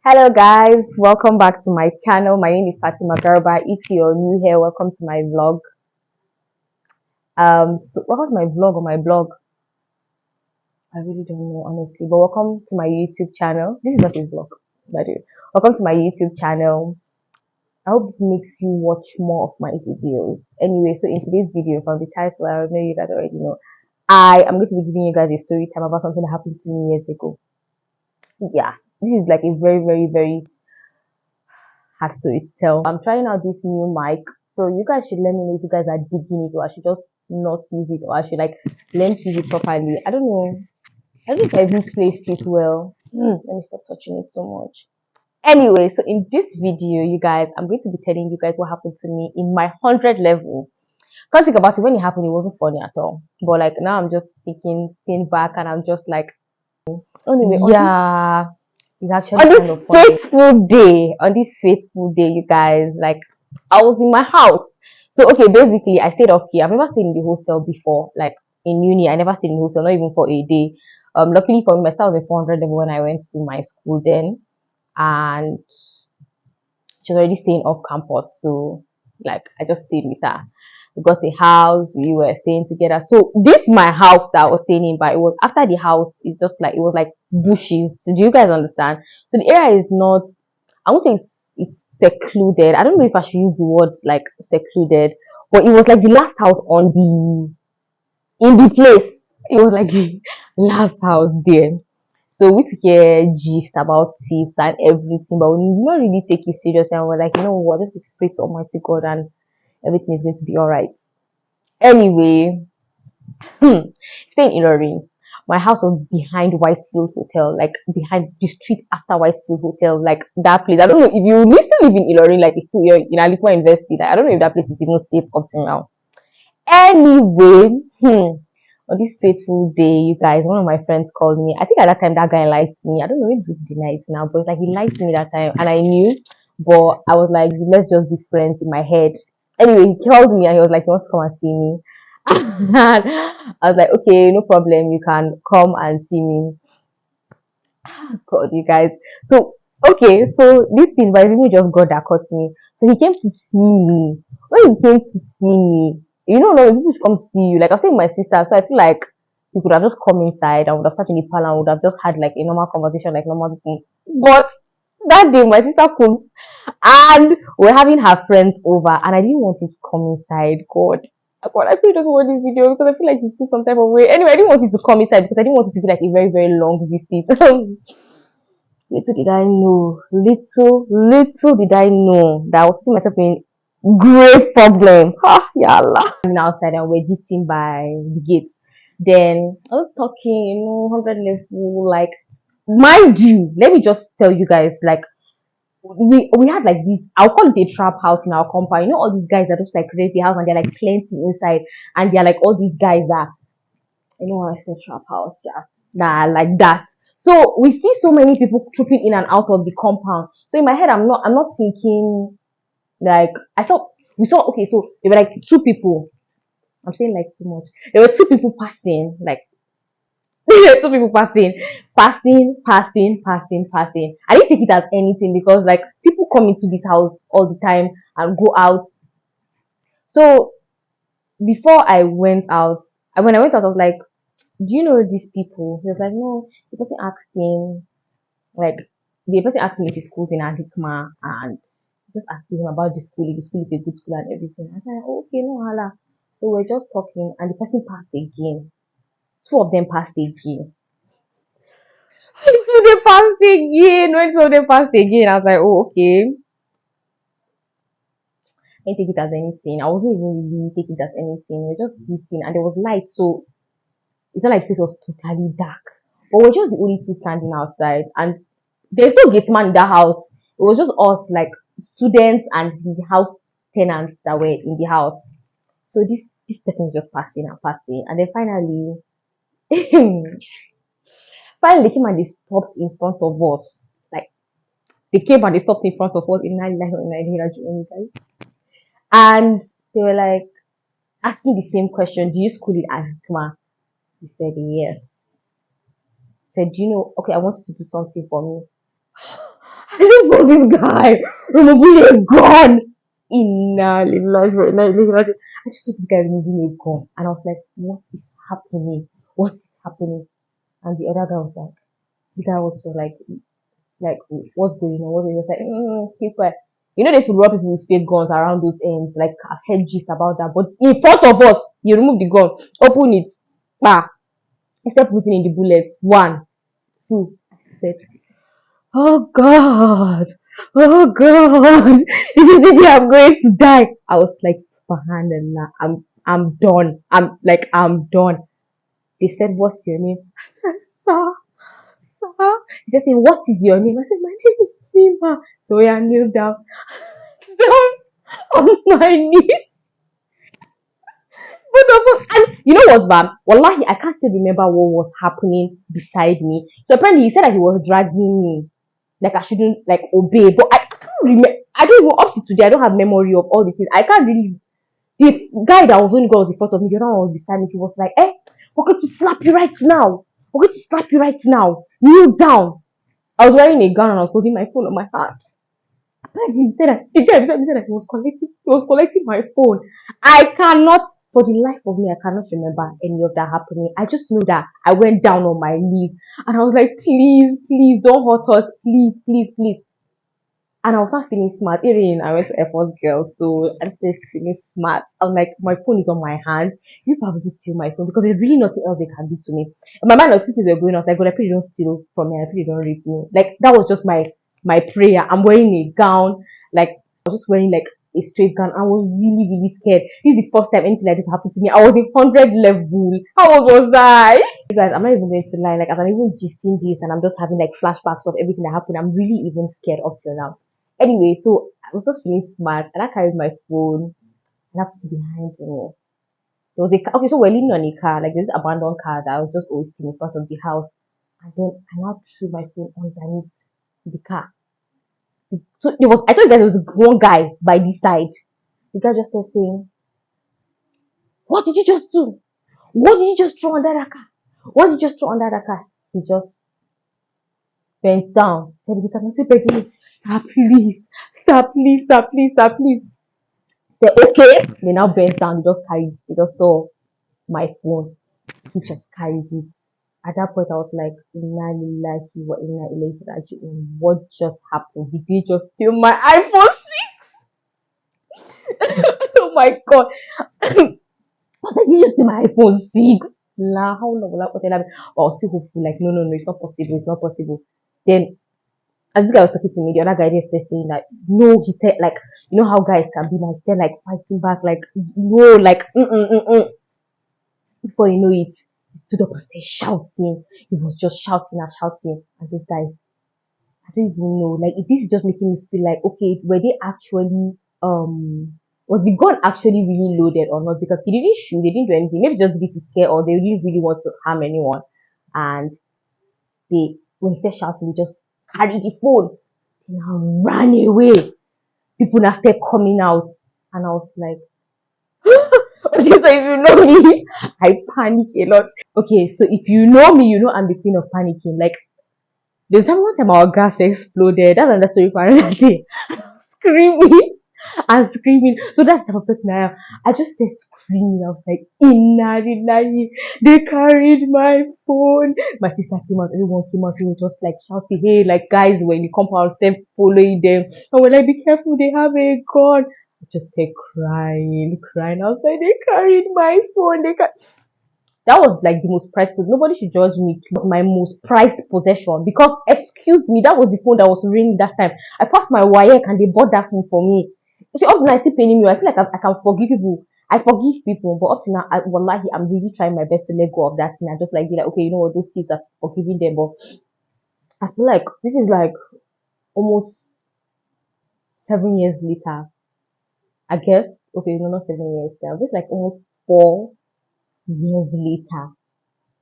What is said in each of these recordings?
Hello guys, welcome back to my channel. My name is Fatima Garba. If you're new here, welcome to my vlog. So welcome to my vlog or my blog. I really don't know honestly, but welcome to my YouTube channel. This is not a vlog, by the way. Welcome to my YouTube channel. I hope this makes you watch more of my videos. Anyway, so in today's video, from the title, I know you guys already know. I am going to be giving you guys a story time about something that happened to me years ago. Yeah, this is like a very hard story to tell. I'm trying out this new mic, so you guys should let me know if you guys are digging it or I should just not use it or I should like learn to use it properly. I don't know. I don't know if I even placed it well. Let me stop touching it so much. Anyway, so in this video, you guys, I'm going to be telling you guys what happened to me in my 100 level. Can't think about it when it happened, it wasn't funny at all. But like now I'm just staying back and I'm just like, anyway, yeah, it's actually kind of funny. On this fateful day, you guys, like I was in my house. So okay, basically I stayed up here. I've never stayed in the hostel before. Like in uni, I never stayed in the hostel, not even for a day. Luckily for me, my sister was a 400 level when I went to my school then, and she was already staying off campus. So like I just stayed with her. We got a house, we were staying together. So this my house that I was staying in, but it was after the house, it's just like it was like bushes. So do you guys understand? So the area is not, I won't say it's secluded. I don't know if I should use the word like secluded, but it was like the last house on in the place. It was like the last house there. So we took a gist about thieves and everything, but we did not really take it seriously. And we're like, you know what, just pray to Almighty God and everything is going to be alright. Anyway, staying in Ilorin. My house was behind Whitefield Hotel, like behind the street after Whitefield Hotel, like that place. I don't know if you still live in Ilorin, like it's still you're in Alikwa University. Like, I don't know if that place is even safe up to now. Anyway, on this fateful day, you guys, one of my friends called me. I think at that time that guy liked me. I don't know if he denies now, but it's like he liked me that time, and I knew. But I was like, let's just be friends in my head. Anyway, he called me and he was like, he wants to come and see me. And I was like, okay, no problem. You can come and see me. God, you guys. So, okay, so this thing, but really just God that caught me. So he came to see me. When he came to see me, no, people should come see you. Like I was saying, my sister, so I feel like he could have just come inside and would have sat in the parlor and would have just had like a normal conversation, like normal thing. But that day, my sister came and we're having her friends over, and I didn't want him to come inside. God, I really just want this video because I feel like he's still some type of way. Anyway, I didn't want it to come inside because I didn't want it to be like a very long visit. Little did I know, little did I know that I was putting myself in great problem. Ha, ya Allah. I'm outside and we're gisting by the gate. Then I was talking, 100 level, like, mind you, let me just tell you guys, like, we had like this, I'll call it a trap house in our compound. All these guys that just like create the house and they're like plenty inside, and they're like all these guys that, what I say, trap house, yeah, nah, like that. So we see so many people trooping in and out of the compound. So in my head, I'm not thinking like we saw. Okay, so there were like two people. I'm saying like too much. There were two people passing, like there were two people passing. I didn't take it as anything because like people come into this house all the time and go out. So before I went out, when I went out, I was like, "Do you know these people?" He was like, "No." The person asked him, like, the person asked him if his school's in Adikma and just asking him about the school, if the school is a good school and everything. I said, oh, okay, no, hala. So we're just talking, and the person passed again. Two of them passed again. Two of them passed again. When two of them passed again, I was like, oh, okay. I didn't take it as anything. I wasn't even really taking it as anything. We were just gisting, and there was light, so it's not like this was totally dark. But we're just the only two standing outside, and there's no gate man in that house. It was just us, like students and the house tenants that were in the house. So this person was just passing, and then finally, finally they came and they stopped in front of us. Like they came and they stopped in front of us in guys, and they were like asking the same question. Do you school in Azikma? He said yes. Said, do you know? Okay, I want you to do something for me. I just saw this guy removing a gun. Inna lillahi wa inna ilaihi raji'un. I just saw this guy removing a gun, and I was like, "What is happening? What is happening?" And the other guy was like, the guy was so like, what's going on? What's going on? He was like, keep quiet. You know, they should rob people with fake guns around those ends. Like, I've heard gist about that. But in front of us, you remove the gun, open it, bah, instead putting in the bullets. One, two. I said, oh God, oh God, if you think I'm going to die, I was like, Subhanallah, I'm done. I'm done. They said, what's your name? I said, sir, sir. He just said, what is your name? I said, my name is Fatima. So yeah, kneel down, down on my knees. Both of us, and you know what's bad? Wallahi, I can't still remember what was happening beside me. So apparently, he said that he was dragging me, like I shouldn't like obey. But I can't remember. I don't even up to today. I don't have memory of all the things. I can't really. The guy that was only was in front of me, the other one was beside me. He was like, "Eh, we're going to slap you right now. We're going to slap you right now. Kneel down." I was wearing a gown and I was holding my phone on my heart. Then he said that the guy beside me said that he was collecting my phone. I cannot, for the life of me, I cannot remember any of that happening. I just know that I went down on my knees and I was like, please, please don't hurt us, please, please, please. And I was not feeling smart. Even I went to Air Force Girls, so I was feeling smart. I was like, my phone is on my hand. You probably steal my phone because there's really nothing else they can do to me. In my mind, like, two things were going on. I was like, God, I pray you don't steal from me. I pray you don't rape me. Like that was just my prayer. I'm wearing a gown. Like I was just wearing like a straight gown. I was really, really scared. This is the first time anything like this happened to me. I was in 100 level. How old was I? You guys, I'm not even going to lie. Like, as I'm even gisting this and I'm just having like flashbacks of everything that happened, I'm really even scared up till now. Anyway, so I was just feeling smart and I carried my phone and I put it behind me. There was a car. Okay, so we're leaning on a car, like this abandoned car that I was just always in front of the house. And then I now threw my phone underneath the car. So there was, I told you guys there was one guy by this side. The guy just started saying, what did you just do? What did you just throw under that car? What did you just throw under that car? He just bent down. Said, "Sir, please, sir, please, sir, please, sir, please." Say, okay. They now bent down, just carried, he just saw my phone. He just carried it. At that point, I was like, Inna lillahi wa inna ilayhi raji'un. What just happened? Did they just steal my iPhone 6? Oh my god. I was like, did you steal my iPhone 6? La hawla wala quwwata illa billah. But I was still hopeful, like, no, no, no, it's not possible, it's not possible. Then as this guy was talking to me, the other guy just started saying like, no, he said like, you know how guys can be like, they're like fighting back, like, no, like, before you know it, he stood up and started shouting. He was just shouting and shouting. And those guys, I don't even know, like, if this is just making me feel like, okay, were they actually, was the gun actually really loaded or not? Because he didn't shoot, they didn't do anything. Maybe just did to scare or they didn't really want to harm anyone. And they, when he started shouting, they just carried the phone and ran away. People now started coming out, and I was like, okay, so if you know me, I panic a lot. Okay, so if you know me, you know I'm the queen of panicking. Like, there's one time our gas exploded. That's another story for another day. Screaming and screaming. So that's the type of person I am. I just started screaming. I was like, Inna lillahi, they carried my phone. My sister came out, everyone came out, and we just like shouting, hey, like guys, when you come out, step following them. And we're like, be careful, they have a gun. I just started crying, crying. I was like, they carried my phone. That was like the most prized possession. Nobody should judge me. It was my most prized possession because, excuse me, that was the phone that was ringing that time. I passed my wire and they bought that phone for me. See, up to now, I still paying me. I feel like I can forgive people. I forgive people, but up to now, wallahi, I'm really trying my best to let go of that thing. I just like be like, okay, you know what, those kids are forgiving them, but I feel like this is like almost 7 years later. I guess, okay, no, not 7 years. This is like almost 4 years later.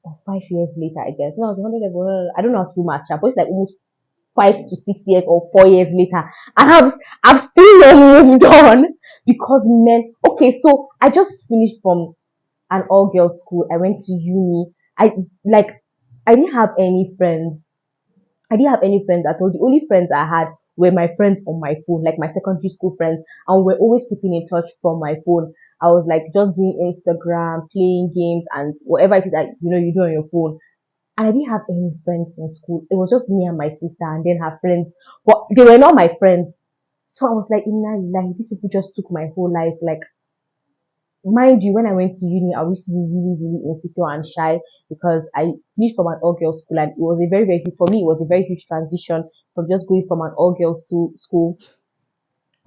Or 5 years later, I guess. No, I was 100 level. I don't know how to do math, but it's like almost 5 to 6 years or 4 years later, and I've still not moved on because men. Okay, so I just finished from an all girls school. I went to uni. I like I didn't have any friends. I didn't have any friends at all. The only friends I had were my friends on my phone, like my secondary school friends, and we're always keeping in touch from my phone. I was like just doing Instagram, playing games, and whatever it is that you do on your phone. And I didn't have any friends in school. It was just me and my sister, and then her friends. But they were not my friends. So I was like, like these people just took my whole life. Like, mind you, when I went to uni, I used to be really, really insecure and shy because I finished from an all girls school, and it was a very, very huge for me. It was a very huge transition from just going from an all girls to school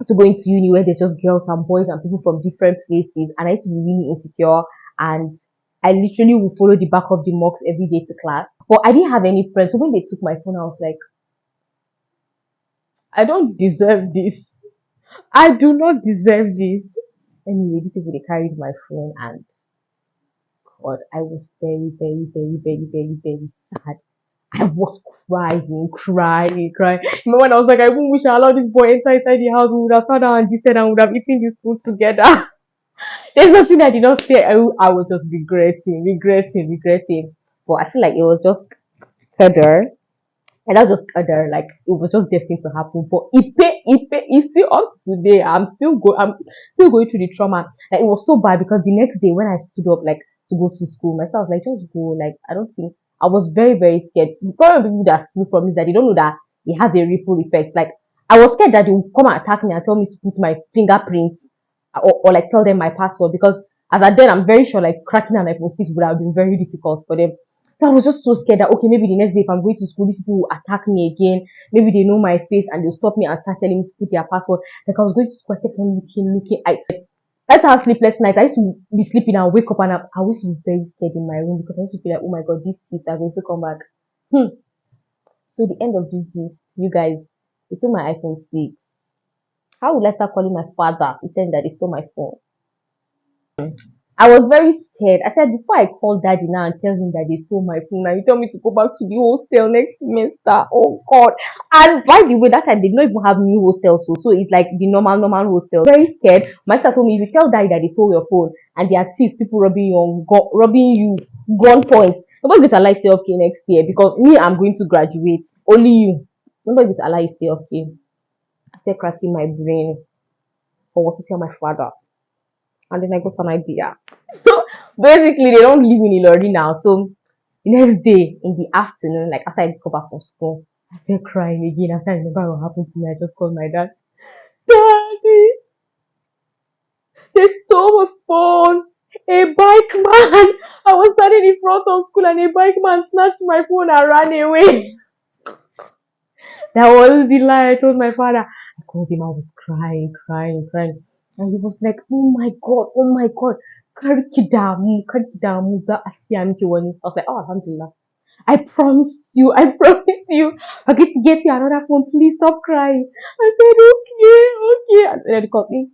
to going to uni where there's just girls and boys and people from different places. And I used to be really insecure, and I literally would follow the back of the mocks every day to class. But I didn't have any friends. So when they took my phone, I was like, I don't deserve this. I do not deserve this. Anyway, these people they carried my phone, and God, I was very, very, very, very, very, very sad. I was crying, crying, crying. Remember when I was like, I won't wish I allowed this boy inside the house. We would have sat down and gisted and would have eaten this food together. There's nothing I did not say. I was just regretting, regretting, regretting. But I feel like it was just further. And that's just other, like it was just destined to happen. But it's still up today. I'm still going through the trauma. Like it was so bad because the next day when I stood up like to go to school, myself like just go. Like I don't think I was very, very scared. The problem with people that steal from me is that they don't know that it has a ripple effect. Like I was scared that they would come and attack me and tell me to put my fingerprints or like tell them my password because as at then I'm very sure like cracking an iPhone 6 would have been very difficult for them. So I was just so scared that okay, maybe the next day if I'm going to school, these people will attack me again. Maybe they know my face and they'll stop me and start telling me to put their password. Like I was going to school, I kept on looking, looking. That's how sleepless nights. I used to be sleeping and wake up and I used to be very scared in my room because I used to feel like, oh my god, these thieves are going to come back. So the end of this gist, you guys, they stole my iPhone 6. How would I start calling my father pretending that they stole my phone? I was very scared. I said before I call daddy now and tell him that they stole my phone and he tell me to go back to the hostel next semester. Oh god. And by the way, that time they did not even have new hostels, so it's like the normal hostel. Very scared. My sister told me if you tell daddy that they stole your phone and they are thieves, people robbing you robbing you gunpoint. Nobody's going to allow you stay okay next year because me, I'm going to graduate. Only you. Nobody's going to allow you stay okay. I started cracking my brain for what to tell my father. And then I got an idea. So basically, they don't live in Ilori now. So the next day in the afternoon, like after I got back from school, I started crying again. After I remember what happened to me, I just called my dad. Daddy, they stole my phone. A bike man. I was standing in front of school and a bike man snatched my phone and ran away. That was the lie I told my father. I called him, I was crying, crying, crying. And he was like, oh my god, Karikidamu, Karikidamu, that Asianki one. I was like, oh, Alhamdulillah. I promise you, I'm going to get you another phone. Please stop crying. I said, okay. And then they called me.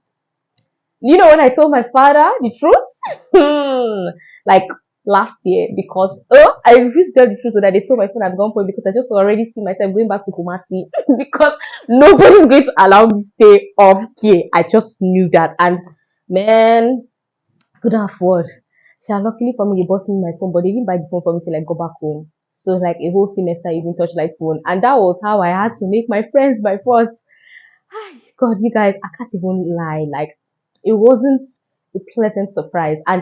You know when I told my father the truth? Like last year because I refused to tell the truth so that they stole my phone at gunpoint because I just already see myself going back to Kumasi because nobody's going to allow me to stay off here. I just knew that and man, I couldn't afford. So luckily for me they bought me my phone but they didn't buy the phone for me till I go back home. So like a whole semester using touchlight phone and that was how I had to make my friends by force. God, you guys, I can't even lie. Like, it wasn't a pleasant surprise, and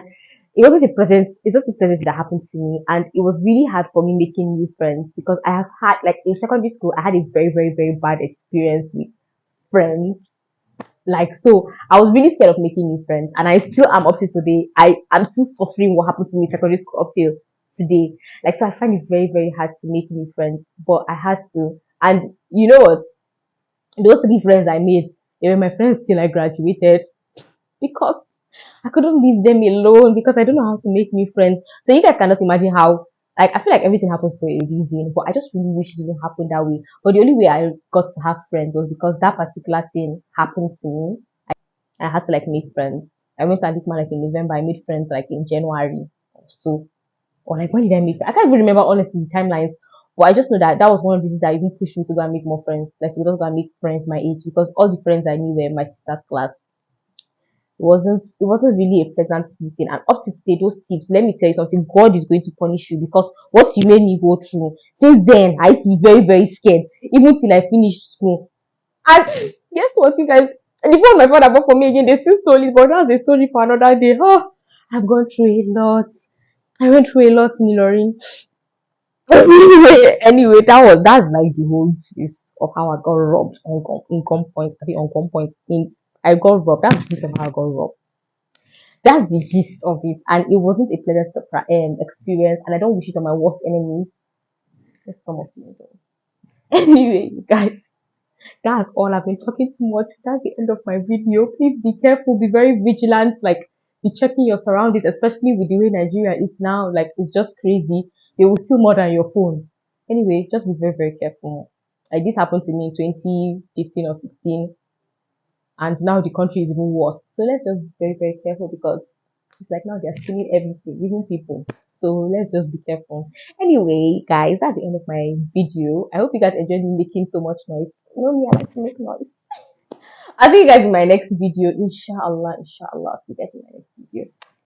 it was a present that happened to me, and it was really hard for me making new friends because I have had, like, in secondary school, I had a very, very, very bad experience with friends. Like, so I was really scared of making new friends, and I still am up to today. I'm still suffering what happened to me in secondary school up till today. Like, so I find it very, very hard to make new friends, but I had to. And you know what? Those three friends I made, they were my friends till I graduated because I couldn't leave them alone because I don't know how to make new friends. So you guys cannot imagine how like I feel like everything happens for a reason, but I just really wish it didn't happen that way. But the only way I got to have friends was because that particular thing happened to me. I had to like make friends. I went to Alikma like in November. I made friends like in January. So or like when did I make? I can't even remember honestly the timelines. But I just know that that was one of the things that even pushed me to go and make more friends, like to just go and make friends my age because all the friends I knew were in my sister's class. It wasn't really a pleasant thing. And up to today, those tips, let me tell you something, God is going to punish you because what you made me go through. Since then, I used to be very, very scared. Even till I finished school. And guess what, you guys? And the phone my father bought for me again, they still stole it, but that's a story for another day. Oh, I've gone through a lot. I went through a lot in Ilorin. Anyway, that's like the whole gist of how I got robbed on in gunpoint. I think on gunpoint. I got robbed. That's the gist of how I got robbed. That's the gist of it, and it wasn't a pleasant experience. And I don't wish it on my worst enemies. Just some of them. Though. Anyway, guys, that's all. I've been talking too much. That's the end of my video. Please be careful. Be very vigilant. Like, be checking your surroundings, especially with the way Nigeria is now. Like, it's just crazy. They will steal more than your phone. Anyway, just be very, very careful. Like, this happened to me in 2015 or 16, and now the country is even worse. So let's just be very, very careful because it's like now they're stealing everything, even people. So let's just be careful. Anyway, guys, that's the end of my video. I hope you guys enjoyed me making so much noise. You know me, I like to make noise. I'll see you guys in my next video. Inshallah, inshallah. I'll see you guys in my next video.